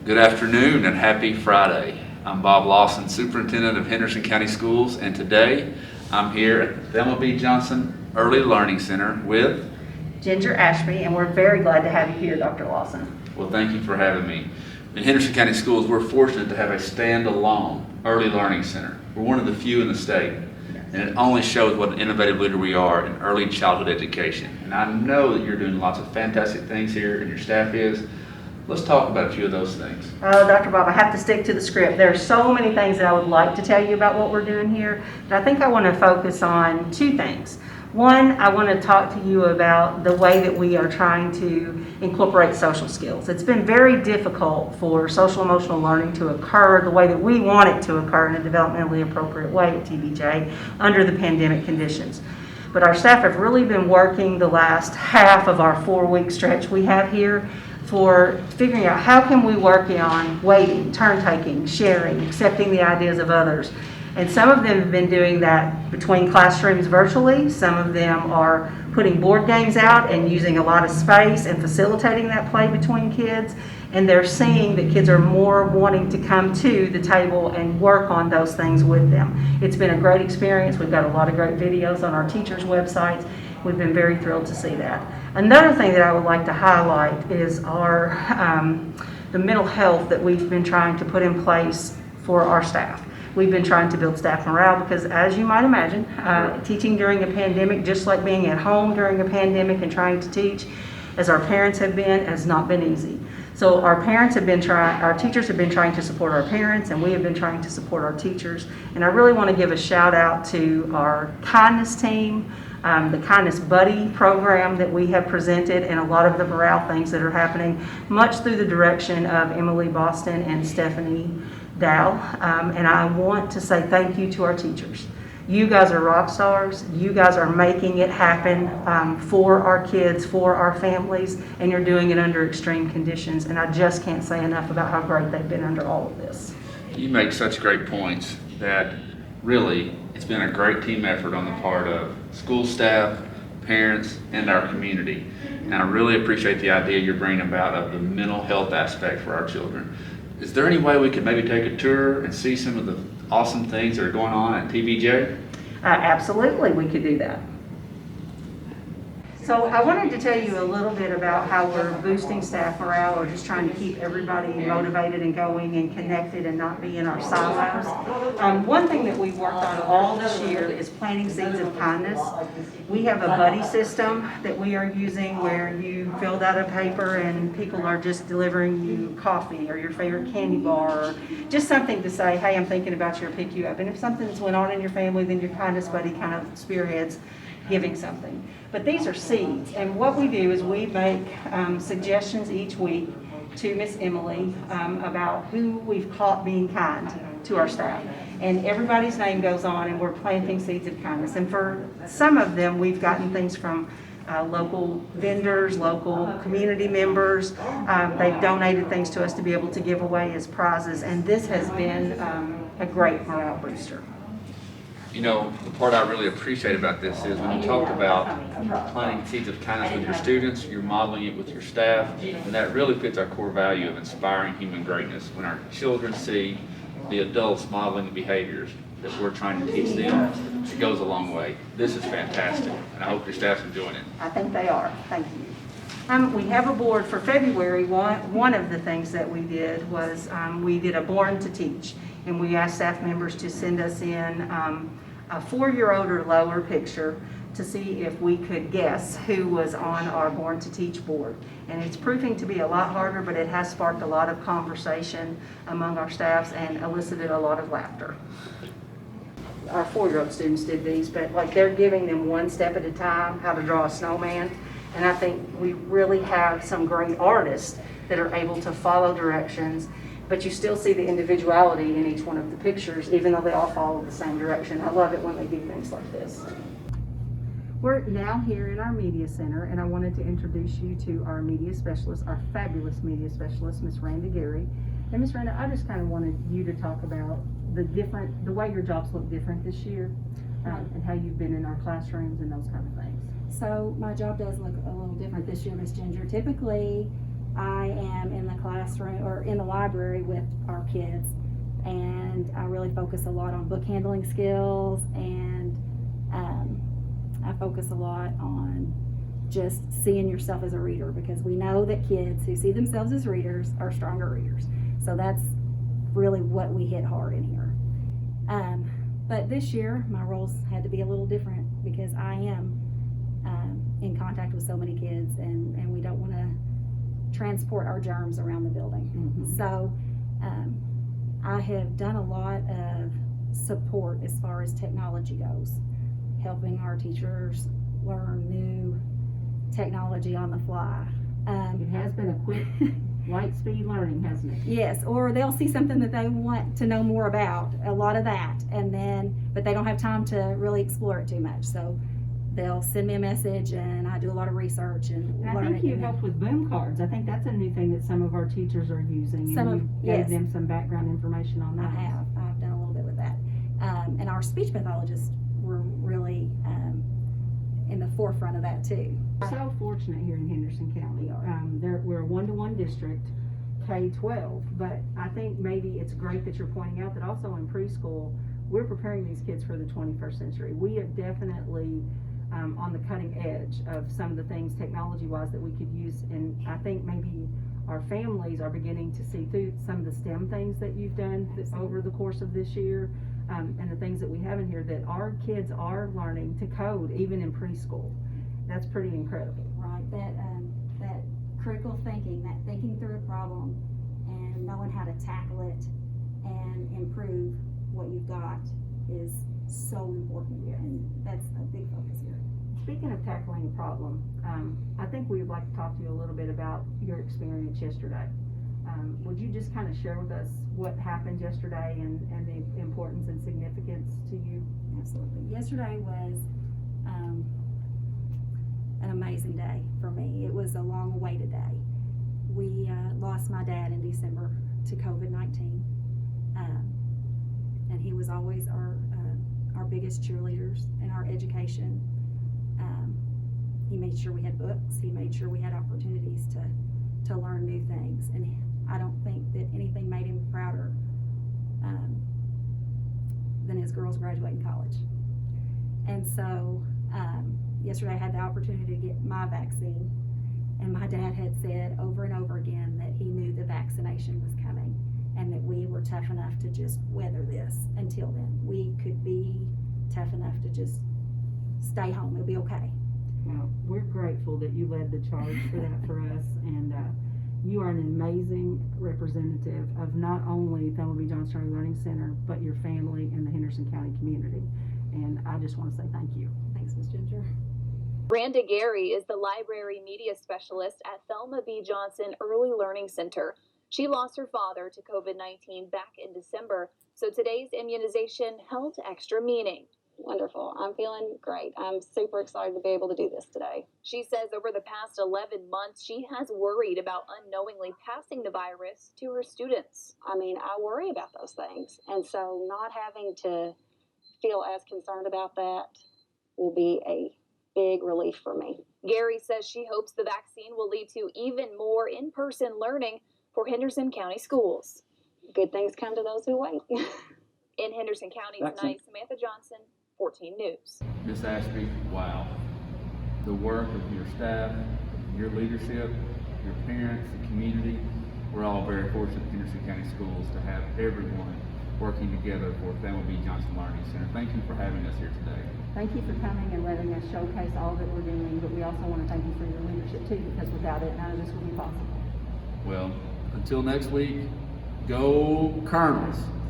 Good afternoon and happy Friday. I'm Bob Lawson, Superintendent of Henderson County Schools, and today I'm here at Thelma B. Early Learning Center with Ginger Ashby, and we're very glad to have you here, Dr. Lawson. Well, thank you for having me. In Henderson County Schools, we're fortunate to have a standalone Early Learning Center. We're one of the few in the state, and it only shows what an innovative leader we are in early childhood education. And I know that you're doing lots of fantastic things here, and your staff is. Let's talk about a few of those things. Dr. Bob, I have to stick to the script. There are so many things that I would like to tell you about what we're doing here, but I think I want to focus on two things. One, I want to talk to you about the way that we are trying to incorporate social skills. It's been very difficult for social emotional learning to occur the way that we want it to occur in a developmentally appropriate way at TBJ under the pandemic conditions. But our staff have really been working the last half of our 4-week stretch we have here for figuring out how can we work on waiting, turn taking, sharing, accepting the ideas of others. And some of them have been doing that between classrooms virtually. Some of them are putting board games out and using a lot of space and facilitating that play between kids. And they're seeing that kids are more wanting to come to the table and work on those things with them. It's been a great experience. We've got a lot of great videos on our teachers' websites. We've been very thrilled to see that. Another thing that I would like to highlight is our the mental health that we've been trying to put in place for our staff. We've been trying to build staff morale because, as you might imagine, teaching during a pandemic, just like being at home during a pandemic and trying to teach, as our parents have been, has not been easy. So our teachers have been trying to support our parents, and we have been trying to support our teachers. And I really want to give a shout out to our kindness team, the Kindness Buddy program that we have presented, and a lot of the morale things that are happening, much through the direction of Emily Boston and Stephanie Dow. And I want to say thank you to our teachers. You guys are rock stars. You guys are making it happen for our kids, for our families, and you're doing it under extreme conditions. And I just can't say enough about how great they've been under all of this. You make such great points that really it's been a great team effort on the part of school staff, parents, and our community. And I really appreciate the idea you're bringing about of the mental health aspect for our children. Is there any way we could maybe take a tour and see some of the awesome things that are going on at TBJ? Absolutely, we could do that. So I wanted to tell you a little bit about how we're boosting staff morale, or just trying to keep everybody motivated and going and connected and not be in our silos. One thing that we've worked on all this year is planting seeds of kindness. We have a buddy system that we are using where you filled out a paper and people are just delivering you coffee or your favorite candy bar, or just something to say, hey, I'm thinking about you, or pick you up. And if something's went on in your family, then your kindness buddy kind of spearheads giving something. But these are seeds, and what we do is we make suggestions each week to Miss Emily about who we've caught being kind to our staff. And everybody's name goes on, and we're planting seeds of kindness. And for some of them, we've gotten things from local vendors, local community members. They've donated things to us to be able to give away as prizes, and this has been a great morale booster. You know, the part I really appreciate about this is when you talked about planting seeds of kindness with your students, you're modeling it with your staff, and that really fits our core value of inspiring human greatness. When our children see the adults modeling the behaviors that we're trying to teach them, it goes a long way. This is fantastic, and I hope your staff's enjoying it. I think they are. Thank you. We have a board for February. One of the things that we did was we did a Born to Teach, and we asked staff members to send us in a 4-year-old or lower picture to see if we could guess who was on our Born to Teach board. And it's proving to be a lot harder, but it has sparked a lot of conversation among our staffs and elicited a lot of laughter. Our 4-year-old students did these, but like they're giving them one step at a time how to draw a snowman. And I think we really have some great artists that are able to follow directions, but you still see the individuality in each one of the pictures, even though they all follow the same direction. I love it when they do things like this. We're now here in our media center, and I wanted to introduce you to our media specialist, our fabulous media specialist, Miss Randa Gary. And Miss Randa, I just kind of wanted you to talk about the way your jobs look different this year, and how you've been in our classrooms and those kind of things. So my job does look a little different this year, Miss Ginger. Typically, I am in the classroom or in the library with our kids, and I really focus a lot on book handling skills, and I focus a lot on just seeing yourself as a reader, because we know that kids who see themselves as readers are stronger readers. So that's really what we hit hard in here. But this year, my roles had to be a little different because I am in contact with so many kids, and we don't want to transport our germs around the building. Mm-hmm. So I have done a lot of support as far as technology goes, helping our teachers learn new technology on the fly. It has been a quick, light speed learning, hasn't it? Yes, or they'll see something that they want to know more about, a lot of that, but they don't have time to really explore it too much. So they'll send me a message, and I do a lot of research and I learn think it. you helped with boom cards. I think that's a new thing that some of our teachers are using. You Yes. gave them some background information on that. I've done a little bit with that. And our speech pathologists were really in the forefront of that too. We're so fortunate here in Henderson County. We are. We're a one-to-one district, K-12, but I think maybe it's great that you're pointing out that also in preschool, we're preparing these kids for the 21st century. We are definitely on the cutting edge of some of the things technology-wise that we could use, and I think maybe our families are beginning to see through some of the STEM things that you've done over the course of this year, and the things that we have in here, that our kids are learning to code even in preschool. That's pretty incredible. Right, that critical thinking, that thinking through a problem and knowing how to tackle it and improve what you've got is so important, and that's a big focus here. Speaking of tackling a problem, I think we would like to talk to you a little bit about your experience yesterday. Would you just kind of share with us what happened yesterday and the importance and significance to you? Absolutely. Yesterday was an amazing day for me. It was a long-awaited day. We lost my dad in December to COVID-19, and he was always our biggest cheerleaders in our education. He made sure we had books. He made sure we had opportunities to learn new things, and I don't think that anything made him prouder than his girls graduating college. And so yesterday I had the opportunity to get my vaccine, and my dad had said over and over again that he knew the vaccination was coming and that we were tough enough to just weather this until then. We could be tough enough to just stay home. It'll be okay. Well, we're grateful that you led the charge for that for us, and you are an amazing representative of not only Thelma B. Johnson Early Learning Center, but your family and the Henderson County community. And I just want to say thank you. Thanks, Ms. Ginger. Randa is the library media specialist at Thelma B. Johnson Early Learning Center. She lost her father to COVID-19 back in December, so today's immunization held extra meaning. Wonderful. I'm feeling great. I'm super excited to be able to do this today. She says over the past 11 months, she has worried about unknowingly passing the virus to her students. I mean, I worry about those things. And so not having to feel as concerned about that will be a big relief for me. Gary says she hopes the vaccine will lead to even more in-person learning for Henderson County schools. Good things come to those who wait. In Henderson County tonight, Samantha Johnson, 14 News. Ms. Ashby, wow. The work of your staff, your leadership, your parents, the community, we're all very fortunate in Henderson County Schools to have everyone working together for Thelma B. Johnson Learning Center. Thank you for having us here today. Thank you for coming and letting us showcase all that we're doing, but we also want to thank you for your leadership too, because without it, none of this would be possible. Well, until next week, go Colonels.